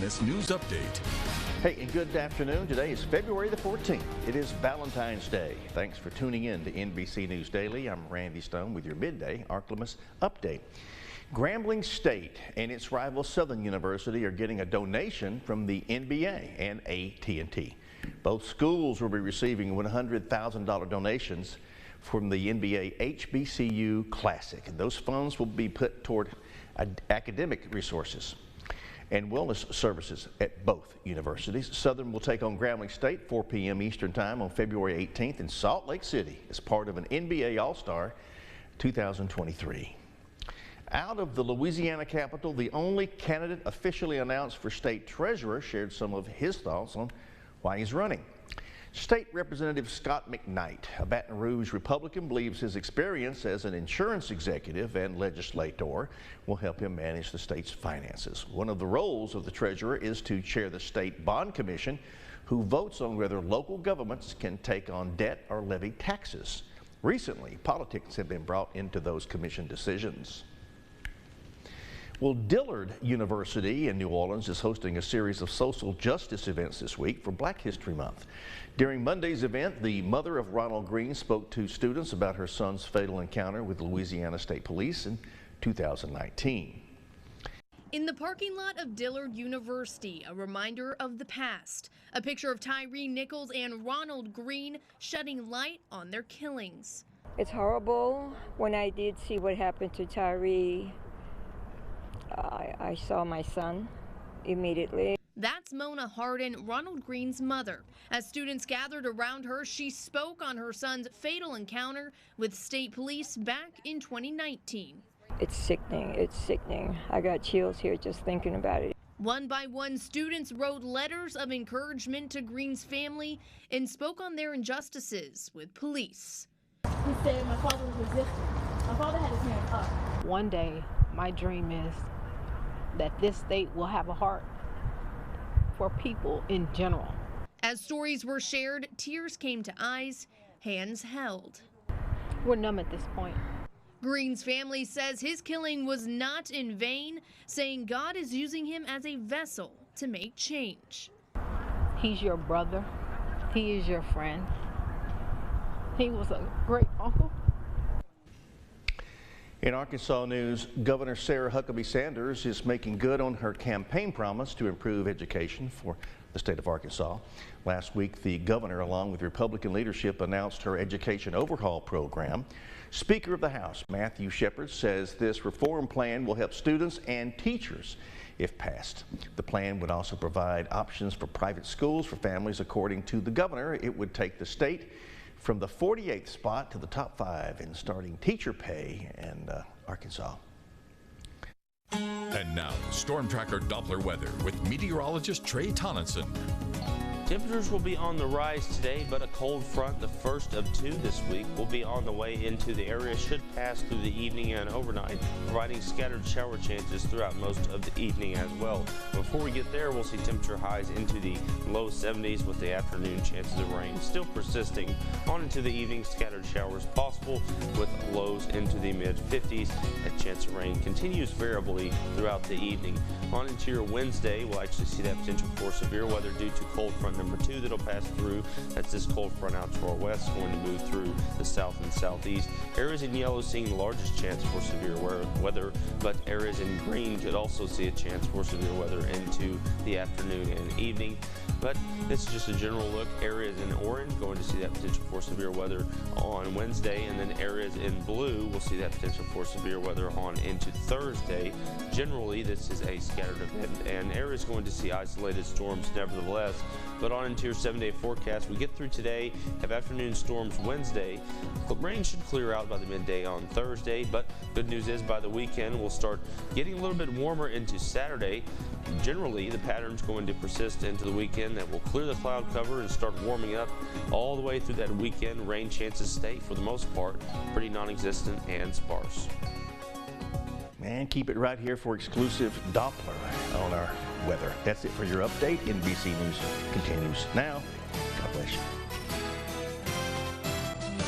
Ark-La-Miss News Update. Hey, and good afternoon. Today is February the 14th. It is Valentine's Day. Thanks for tuning in to NBC News Daily. I'm Randy Stone with your Midday Ark-La-Miss Update. Grambling State and its rival Southern University are getting a donation from the NBA and AT&T. Both schools will be receiving $100,000 donations from the NBA HBCU Classic. And those funds will be put toward academic resources and wellness services at both universities. Southern will take on Grambling State 4 p.m. Eastern Time on February 18th in Salt Lake City as part of an NBA All-Star 2023. Out of the Louisiana capital, the only candidate officially announced for state treasurer shared some of his thoughts on why he's running. State Representative Scott McKnight, a Baton Rouge Republican, believes his experience as an insurance executive and legislator will help him manage the state's finances. One of the roles of the treasurer is to chair the State Bond Commission, who votes on whether local governments can take on debt or levy taxes. Recently, politics have been brought into those commission decisions. Well, Dillard University in New Orleans is hosting a series of social justice events this week for Black History Month. During Monday's event, the mother of Ronald Green spoke to students about her son's fatal encounter with Louisiana State Police in 2019. In the parking lot of Dillard University, a reminder of the past. A picture of Tyree Nichols and Ronald Green shedding light on their killings. It's horrible. When I did see what happened to Tyree, I saw my son immediately. That's Mona Hardin, Ronald Green's mother. As students gathered around her, she spoke on her son's fatal encounter with state police back in 2019. It's sickening. It's sickening. I got chills here just thinking about it. One by one, students wrote letters of encouragement to Green's family and spoke on their injustices with police. He said my father was resisting. My father had his hand up. One day, my dream is that this state will have a heart for people in general. As stories were shared, tears came to eyes, hands held. We're numb at this point. Green's family says his killing was not in vain, saying God is using him as a vessel to make change. He's your brother. He is your friend. He was a great uncle. In Arkansas news, Governor Sarah Huckabee Sanders is making good on her campaign promise to improve education for the state of Arkansas. Last week, the governor, along with Republican leadership, announced her education overhaul program. Speaker of the House, Matthew Shepard, says this reform plan will help students and teachers if passed. The plan would also provide options for private schools for families. According to the governor, it would take the state from the 48th spot to the top 5 in starting teacher pay in Arkansas. And now, Storm Tracker Doppler weather with meteorologist Trey Tonneson. Temperatures will be on the rise today, but a cold front, the first of 2 this week, will be on the way into the area. Should pass through the evening and overnight, providing scattered shower chances throughout most of the evening as well. Before we get there, we'll see temperature highs into the low 70s with the afternoon chances of rain still persisting. On into the evening, scattered showers possible with lows into the mid 50s. That chance of rain continues variably throughout the evening. On into your Wednesday, we'll actually see that potential for severe weather due to cold front number 2 that'll pass through. That's this cold front out to our west, going to move through the south and southeast. Areas in yellow seeing the largest chance for severe weather, but areas in green could also see a chance for severe weather into the afternoon and evening. But this is just a general look. Areas in orange going to see that potential for severe weather on Wednesday, and then areas in blue will see that potential for severe weather on into Thursday. Generally, this is a scattered event, and areas going to see isolated storms nevertheless. But on into your 7-day forecast, we get through today, have afternoon storms Wednesday. Rain should clear out by the midday on Thursday, but good news is by the weekend we'll start getting a little bit warmer into Saturday. Generally, the pattern's going to persist into the weekend that will clear the cloud cover and start warming up all the way through that weekend. Rain chances stay, for the most part, pretty non-existent and sparse. And keep it right here for exclusive Doppler on our weather. That's it for your update. NBC News continues now.